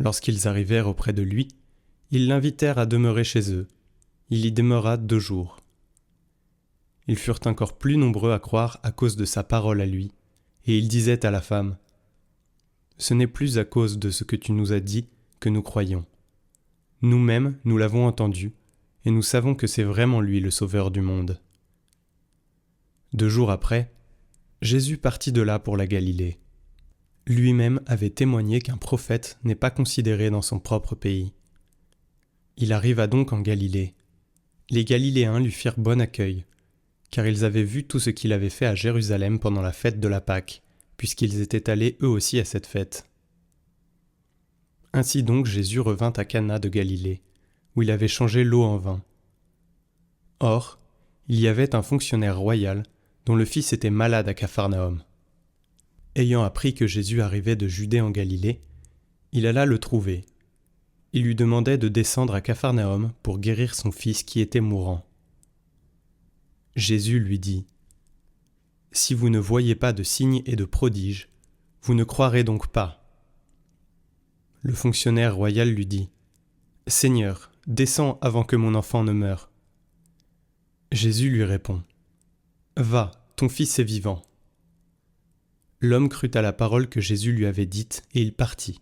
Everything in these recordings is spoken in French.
Lorsqu'ils arrivèrent auprès de lui, ils l'invitèrent à demeurer chez eux. Il y demeura 2 jours. Ils furent encore plus nombreux à croire à cause de sa parole à lui, et il disait à la femme : « Ce n'est plus à cause de ce que tu nous as dit que nous croyons. Nous-mêmes, nous l'avons entendu, et nous savons que c'est vraiment lui le Sauveur du monde. » 2 jours après, Jésus partit de là pour la Galilée. Lui-même avait témoigné qu'un prophète n'est pas considéré dans son propre pays. Il arriva donc en Galilée. Les Galiléens lui firent bon accueil, car ils avaient vu tout ce qu'il avait fait à Jérusalem pendant la fête de la Pâque, puisqu'ils étaient allés eux aussi à cette fête. Ainsi donc Jésus revint à Cana de Galilée, où il avait changé l'eau en vin. Or, il y avait un fonctionnaire royal dont le fils était malade à Capharnaüm. Ayant appris que Jésus arrivait de Judée en Galilée, il alla le trouver. Il lui demandait de descendre à Capharnaüm pour guérir son fils qui était mourant. Jésus lui dit : « Si vous ne voyez pas de signes et de prodiges, vous ne croirez donc pas. » Le fonctionnaire royal lui dit : « Seigneur, descends avant que mon enfant ne meure. » Jésus lui répond : « Va, ton fils est vivant. » L'homme crut à la parole que Jésus lui avait dite, et il partit.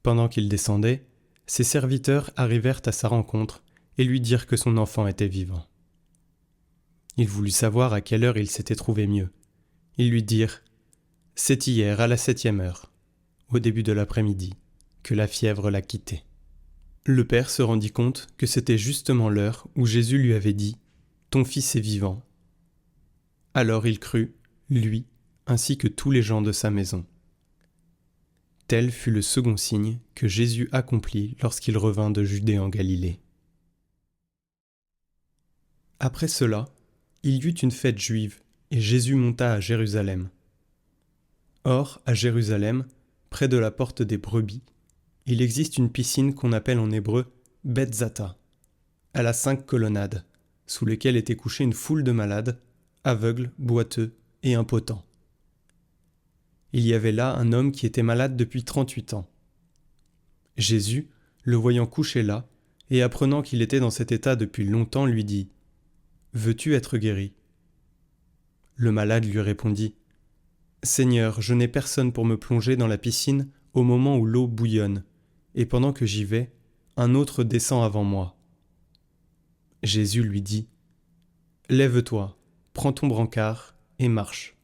Pendant qu'il descendait, ses serviteurs arrivèrent à sa rencontre et lui dirent que son enfant était vivant. Il voulut savoir à quelle heure il s'était trouvé mieux. Ils lui dirent : « C'est hier, à la 7e heure, au début de l'après-midi, que la fièvre l'a quitté. » Le père se rendit compte que c'était justement l'heure où Jésus lui avait dit : « Ton fils est vivant. » Alors il crut, lui, ainsi que tous les gens de sa maison. Tel fut le second signe que Jésus accomplit lorsqu'il revint de Judée en Galilée. Après cela, il y eut une fête juive, et Jésus monta à Jérusalem. Or, à Jérusalem, près de la porte des brebis, il existe une piscine qu'on appelle en hébreu Betzata. Elle a 5 colonnades, sous lesquelles était couchée une foule de malades, aveugles, boiteux et impotents. Il y avait là un homme qui était malade depuis 38 ans. Jésus, le voyant couché là, et apprenant qu'il était dans cet état depuis longtemps, lui dit : « Veux-tu être guéri ? » Le malade lui répondit : « Seigneur, je n'ai personne pour me plonger dans la piscine au moment où l'eau bouillonne, et pendant que j'y vais, un autre descend avant moi. » Jésus lui dit : « Lève-toi, prends ton brancard et marche. »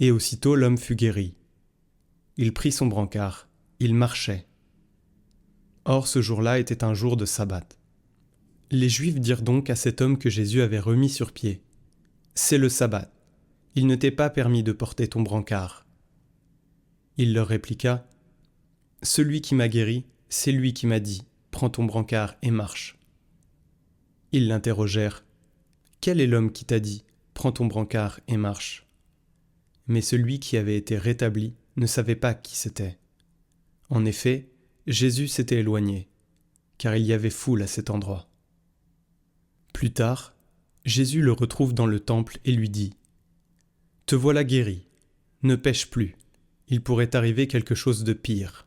Et aussitôt l'homme fut guéri. Il prit son brancard, il marchait. Or ce jour-là était un jour de sabbat. Les Juifs dirent donc à cet homme que Jésus avait remis sur pied : « C'est le sabbat, il ne t'est pas permis de porter ton brancard. » Il leur répliqua : « Celui qui m'a guéri, c'est lui qui m'a dit : prends ton brancard et marche. » Ils l'interrogèrent : « Quel est l'homme qui t'a dit : prends ton brancard et marche ? » Mais celui qui avait été rétabli ne savait pas qui c'était. En effet, Jésus s'était éloigné, car il y avait foule à cet endroit. Plus tard, Jésus le retrouve dans le temple et lui dit : « Te voilà guéri, ne pêche plus, il pourrait t'arriver quelque chose de pire. »